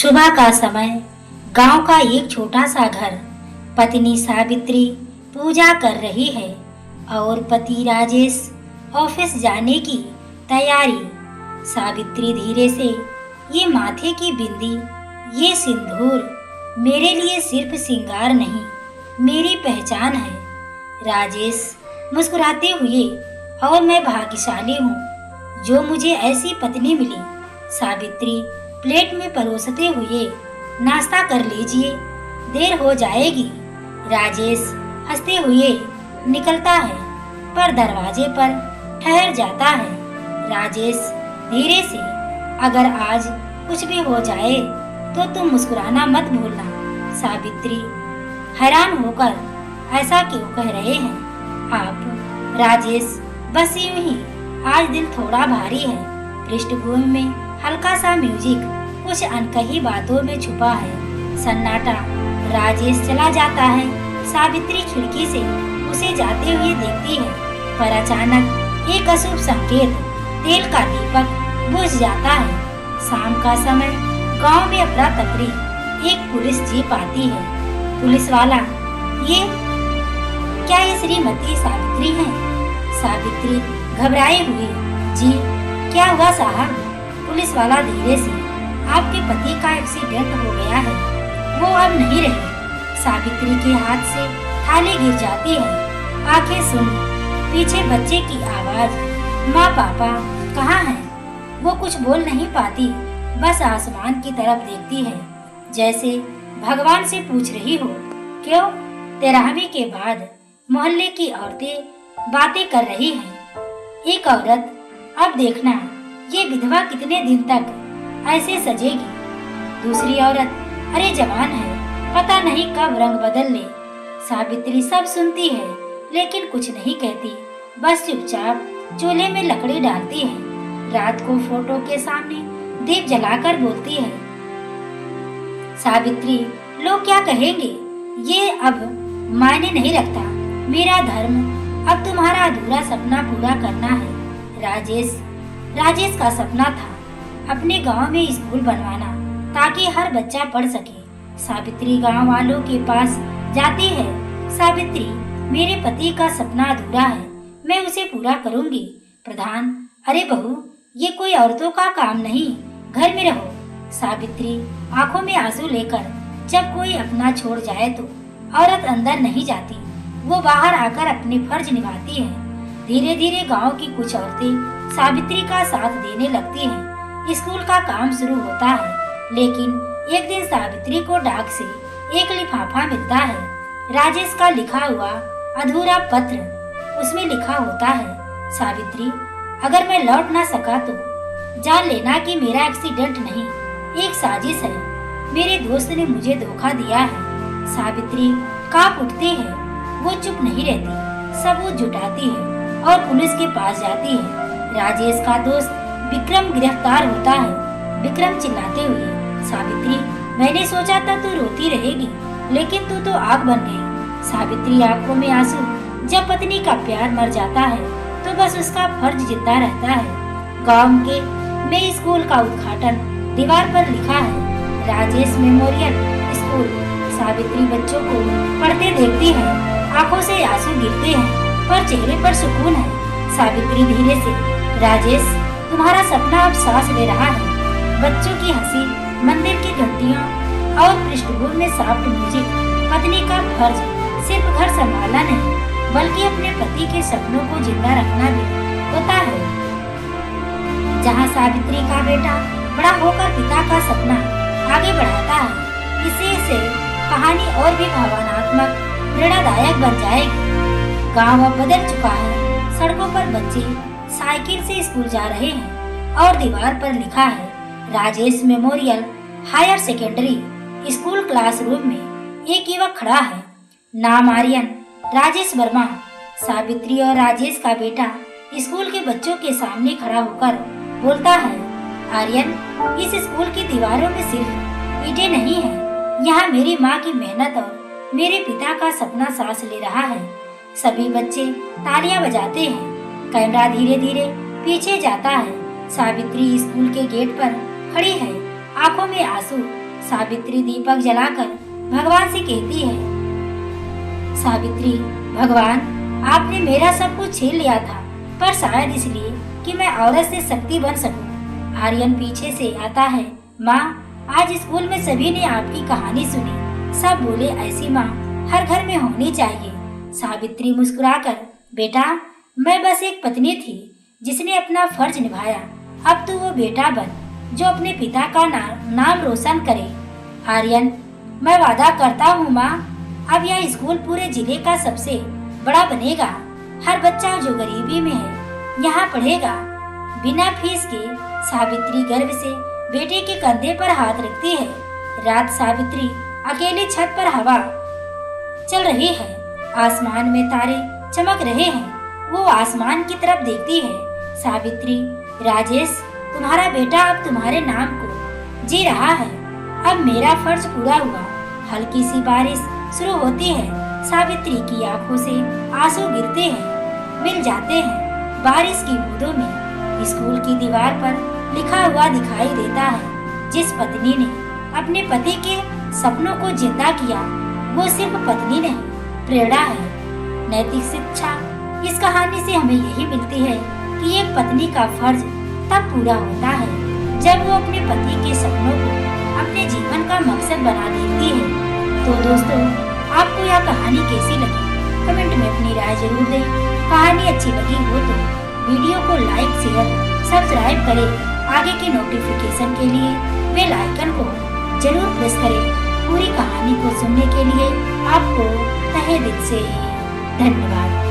सुबह का समय, गांव का एक छोटा सा घर। पत्नी सावित्री पूजा कर रही है और पति राजेश ऑफिस जाने की तैयारी। सावित्री धीरे से, ये माथे की बिंदी, ये सिंदूर मेरे लिए सिर्फ श्रृंगार नहीं, मेरी पहचान है। राजेश मुस्कुराते हुए, और मैं भाग्यशाली हूँ जो मुझे ऐसी पत्नी मिली। सावित्री प्लेट में परोसते हुए, नाश्ता कर लीजिए, देर हो जाएगी। राजेश हंसते हुए निकलता है, पर दरवाजे पर ठहर जाता है। राजेश धीरे से, अगर आज कुछ भी हो जाए तो तुम मुस्कुराना मत भूलना। सावित्री हैरान होकर, ऐसा क्यों कह रहे हैं आप? राजेश बस यूं ही, आज दिल थोड़ा भारी है। पृष्ठभूमि में हल्का सा म्यूजिक कुछ अनकही बातों में छुपा है। सन्नाटा। राजेश चला जाता है। सावित्री खिड़की से उसे जाते हुए देखती है, पर अचानक एक अशुभ संकेत, तेल का दीपक बुझ जाता है। शाम का समय, गांव में अफरा तफरी। एक पुलिस जीप आती है। पुलिस वाला, क्या ये श्रीमती सावित्री है? सावित्री घबराए हुए, जी क्या हुआ साहब? पुलिस वाला धीरे से, आपके पति का एक्सीडेंट हो गया है, वो अब नहीं रहे। सावित्री के हाथ से थाली गिर जाती है। आंखें सुन, पीछे बच्चे की आवाज, माँ पापा कहाँ हैं? वो कुछ बोल नहीं पाती, बस आसमान की तरफ देखती है, जैसे भगवान से पूछ रही हो। क्यों? 13वीं के बाद मोहल्ले की औरतें बातें कर रही हैं। एक औरत, अब देखना ये विधवा कितने दिन तक ऐसे सजेगी। दूसरी औरत, अरे जवान है, पता नहीं कब रंग बदल ले। सावित्री सब सुनती है, लेकिन कुछ नहीं कहती, बस चुपचाप चूल्हे में लकड़ी डालती है। रात को फोटो के सामने दीप जलाकर बोलती है, सावित्री लोग क्या कहेंगे ये अब मायने नहीं रखता। मेरा धर्म अब तुम्हारा अधूरा सपना पूरा करना है। राजेश का सपना था अपने गांव में स्कूल बनवाना, ताकि हर बच्चा पढ़ सके। सावित्री गांव वालों के पास जाती है। सावित्री, मेरे पति का सपना अधूरा है, मैं उसे पूरा करूंगी। प्रधान, अरे बहू, ये कोई औरतों का काम नहीं, घर में रहो। सावित्री आंखों में आंसू लेकर, जब कोई अपना छोड़ जाए तो औरत अंदर नहीं जाती, वो बाहर आकर अपने फर्ज निभाती है। धीरे धीरे गांव की कुछ औरतें सावित्री का साथ देने लगती हैं। स्कूल का काम शुरू होता है, लेकिन एक दिन सावित्री को डाक से एक लिफाफा मिलता है, राजेश का लिखा हुआ अधूरा पत्र। उसमें लिखा होता है, सावित्री, अगर मैं लौट ना सका तो जान लेना कि मेरा एक्सीडेंट नहीं, एक साजिश है। मेरे दोस्त ने मुझे धोखा दिया है। सावित्री कांप उठती है, वो चुप नहीं रहती, सबूत जुटाती है और पुलिस के पास जाती है। राजेश का दोस्त विक्रम गिरफ्तार होता है। विक्रम चिल्लाते हुए, सावित्री, मैंने सोचा था तू रोती रहेगी, लेकिन तू तो आग बन गई। सावित्री आंखों में आंसू। जब पत्नी का प्यार मर जाता है तो बस उसका फर्ज जिंदा रहता है। गांव के में स्कूल का उद्घाटन दीवार पर लिखा है, राजेश मेमोरियल स्कूल। सावित्री बच्चों को पढ़ते देखती है, आंखों से आंसू गिरते हैं, पर चेहरे पर सुकून है। सावित्री धीरे से, राजेश, तुम्हारा सपना अब सांस ले रहा है। बच्चों की हंसी, मंदिर की घंटियां और पृष्ठभूमि में सॉफ्ट म्यूजिक। पत्नी का फर्ज सिर्फ घर संभालना नहीं, बल्कि अपने पति के सपनों को जिंदा रखना भी होता है। जहाँ सावित्री का बेटा बड़ा होकर पिता का सपना आगे बढ़ाता है, इसी से कहानी और भी भावनात्मक, प्रेरणादायक बन जाएगी। गांव अब बदल चुका है। सड़कों पर बच्चे साइकिल से स्कूल जा रहे हैं और दीवार पर लिखा है, Rajesh memorial higher secondary school. Classroom में एक युवक खड़ा है, नाम आर्यन, राजेश वर्मा। सावित्री और राजेश का बेटा स्कूल के बच्चों के सामने खड़ा होकर बोलता है, आर्यन, इस स्कूल की दीवारों में सिर्फ ईंटें नहीं है, यहाँ मेरी माँ की मेहनत और मेरे पिता का सपना सांस ले रहा है। सभी बच्चे तालियां बजाते हैं। कैमरा धीरे धीरे पीछे जाता है। सावित्री स्कूल के गेट पर खड़ी है, आंखों में आंसू, सावित्री दीपक जलाकर भगवान से कहती है, सावित्री, भगवान, आपने मेरा सब कुछ छीन लिया था, पर शायद इसलिए कि मैं औरत से शक्ति बन सकूं। आर्यन पीछे से आता है, माँ, आज स्कूल में सभी ने आपकी कहानी सुनी। सब बोले ऐसी माँ हर घर में होनी चाहिए। सावित्री मुस्कुराकर, बेटा, मैं बस एक पत्नी थी जिसने अपना फर्ज निभाया। अब तू वो बेटा बन जो अपने पिता का नाम रोशन करे। आर्यन, मैं वादा करता हूँ माँ, अब यह स्कूल पूरे जिले का सबसे बड़ा बनेगा। हर बच्चा जो गरीबी में है यहाँ पढ़ेगा बिना फीस के। सावित्री गर्व से बेटे के कंधे पर हाथ रखती है। रात सावित्री अकेली छत पर हवा चल रही है। आसमान में तारे चमक रहे हैं। वो आसमान की तरफ देखती है। सावित्री, राजेश, तुम्हारा बेटा अब तुम्हारे नाम को जी रहा है। अब मेरा फर्ज पूरा हुआ। हल्की सी बारिश शुरू होती है। सावित्री की आंखों से आंसू गिरते हैं, मिल जाते हैं बारिश की बूंदों में। स्कूल की दीवार पर लिखा हुआ दिखाई देता है, जिस पत्नी ने अपने पति के सपनों को जिंदा किया वो सिर्फ पत्नी नहीं, प्रेरणा है। नैतिक शिक्षा इस कहानी से हमें यही मिलती है कि एक पत्नी का फर्ज तब पूरा होता है जब वो अपने पति के सपनों को अपने जीवन का मकसद बना लेती है। तो दोस्तों, आपको यह कहानी कैसी लगी? कमेंट में अपनी राय जरूर दें। कहानी अच्छी लगी हो तो वीडियो को लाइक, शेयर, सब्सक्राइब करें। आगे की नोटिफिकेशन के लिए बेल आइकन को जरूर प्रेस करें। पूरी कहानी को सुनने के लिए आपको तहे दिल से धन्यवाद।